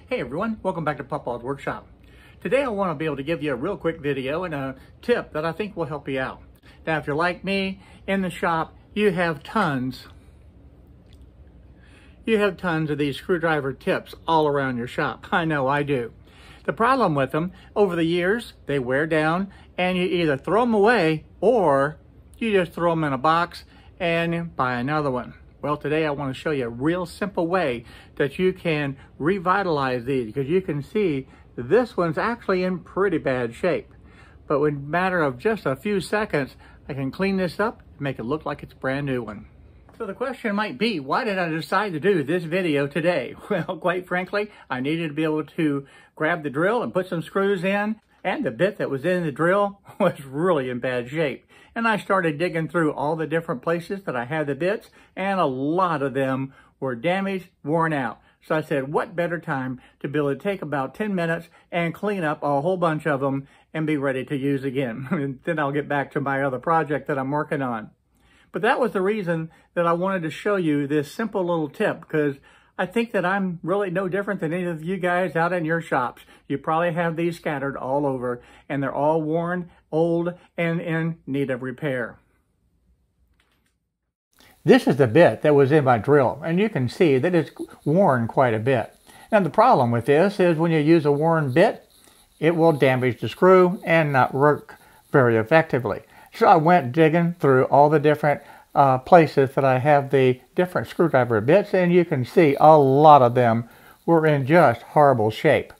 Hey everyone, welcome back to Papa's Workshop. Today I want to be able to give you a real quick video and a tip that I think will help you out. Now if you're like me, in the shop you have tons of these screwdriver tips all around your shop. I know I do. The problem with them, over the years, they wear down and you either throw them away or you just throw them in a box and buy another one. Well, today I want to show you a real simple way that you can revitalize these, because you can see this one's actually in pretty bad shape. But in a matter of just a few seconds, I can clean this up and make it look like it's a brand new one. So the question might be, why did I decide to do this video today? Well, quite frankly, I needed to be able to grab the drill and put some screws in, and the bit that was in the drill was really in bad shape. And I started digging through all the different places that I had the bits, and a lot of them were damaged, worn out. So I said, what better time to be able to take about 10 minutes and clean up a whole bunch of them and be ready to use again. And then I'll get back to my other project that I'm working on. But that was the reason that I wanted to show you this simple little tip, because I think that I'm really no different than any of you guys out in your shops. You probably have these scattered all over, and they're all worn, old, and in need of repair. This is the bit that was in my drill, and you can see that it's worn quite a bit. Now the problem with this is when you use a worn bit, it will damage the screw and not work very effectively. So I went digging through all the different places that I have the different screwdriver bits, and you can see a lot of them were in just horrible shape.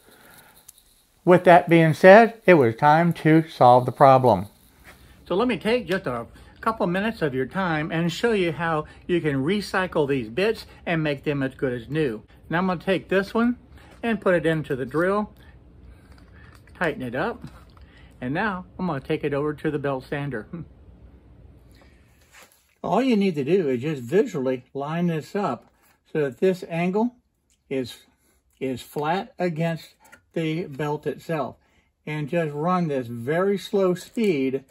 With that being said, it was time to solve the problem. So let me take just a couple minutes of your time and show you how you can recycle these bits and make them as good as new. Now I'm going to take this one and put it into the drill, tighten it up, and now I'm going to take it over to the belt sander. All you need to do is just visually line this up so that this angle is flat against the belt itself. And just run this very slow speed,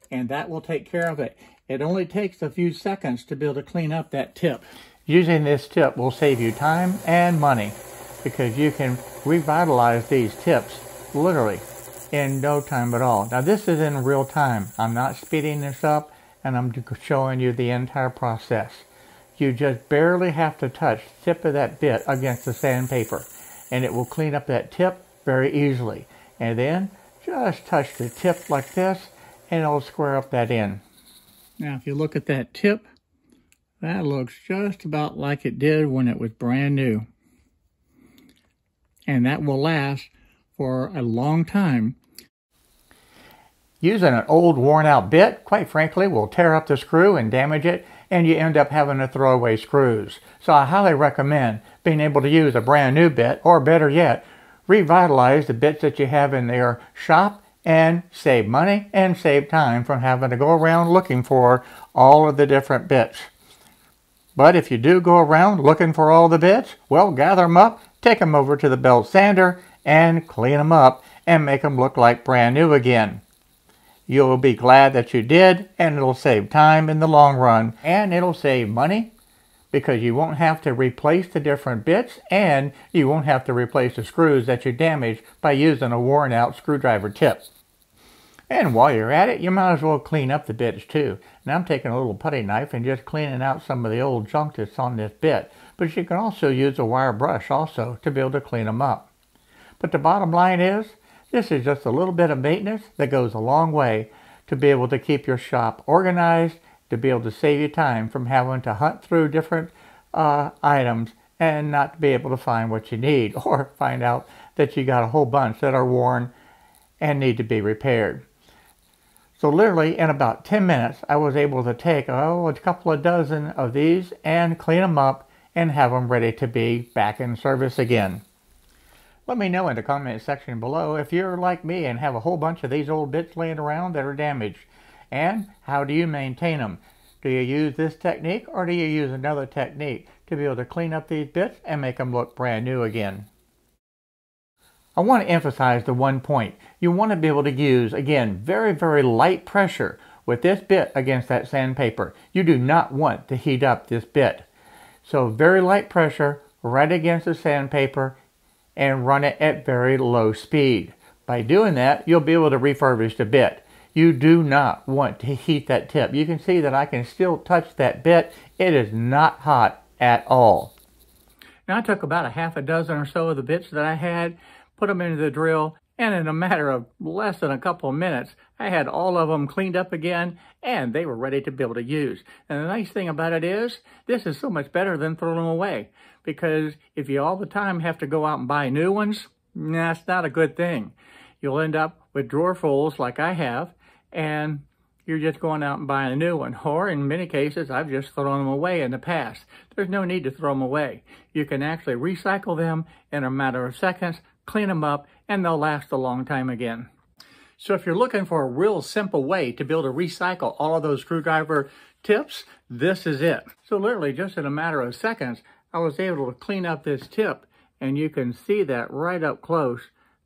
and that will take care of it. It only takes a few seconds to be able to clean up that tip. Using this tip will save you time and money, because you can revitalize these tips literally in no time at all. Now this is in real time. I'm not speeding this up, and I'm showing you the entire process. You just barely have to touch the tip of that bit against the sandpaper, and it will clean up that tip very easily. And then just touch the tip like this, and it'll square up that end. Now if you look at that tip, that looks just about like it did when it was brand new. And that will last for a long time. Using an old worn out bit, quite frankly, will tear up the screw and damage it, and you end up having to throw away screws. So I highly recommend being able to use a brand new bit, or better yet, revitalize the bits that you have in your shop and save money and save time from having to go around looking for all of the different bits. But if you do go around looking for all the bits, well, gather them up, take them over to the belt sander, and clean them up and make them look like brand new again. You'll be glad that you did, and it'll save time in the long run, and it'll save money because you won't have to replace the different bits, and you won't have to replace the screws that you damaged by using a worn out screwdriver tip. And while you're at it, you might as well clean up the bits too. Now I'm taking a little putty knife and just cleaning out some of the old junk that's on this bit, but you can also use a wire brush also to be able to clean them up. But the bottom line is, this is just a little bit of maintenance that goes a long way to be able to keep your shop organized, to be able to save you time from having to hunt through different items and not be able to find what you need, or find out that you got a whole bunch that are worn and need to be repaired. So literally in about 10 minutes, I was able to take a couple of dozen of these and clean them up and have them ready to be back in service again. Let me know in the comment section below if you're like me and have a whole bunch of these old bits laying around that are damaged. And how do you maintain them? Do you use this technique, or do you use another technique to be able to clean up these bits and make them look brand new again? I want to emphasize the one point. You want to be able to use, again, very, very light pressure with this bit against that sandpaper. You do not want to heat up this bit. So very light pressure right against the sandpaper, and run it at very low speed. By doing that, you'll be able to refurbish the bit. You do not want to heat that tip. You can see that I can still touch that bit. It is not hot at all. Now I took about a half a dozen or so of the bits that I had, put them into the drill, and in a matter of less than a couple of minutes, I had all of them cleaned up again, and they were ready to be able to use. And the nice thing about it is, this is so much better than throwing them away. Because if you all the time have to go out and buy new ones, that's not a good thing. You'll end up with drawerfuls like I have, and you're just going out and buying a new one. Or in many cases, I've just thrown them away in the past. There's no need to throw them away. You can actually recycle them in a matter of seconds, clean them up, and they'll last a long time again. So if you're looking for a real simple way to be able to recycle all of those screwdriver tips, this is it. So literally just in a matter of seconds, I was able to clean up this tip, and you can see that right up close.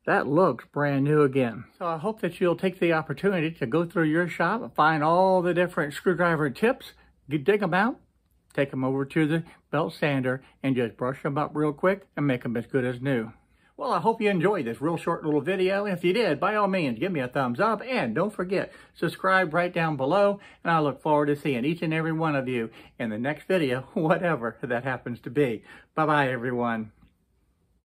That looks brand new again. So I hope that you'll take the opportunity to go through your shop and find all the different screwdriver tips, dig them out, take them over to the belt sander, and just brush them up real quick and make them as good as new. Well, I hope you enjoyed this real short little video. If you did, by all means, give me a thumbs up, and don't forget, subscribe right down below, and I look forward to seeing each and every one of you in the next video, whatever that happens to be. Bye-bye, everyone.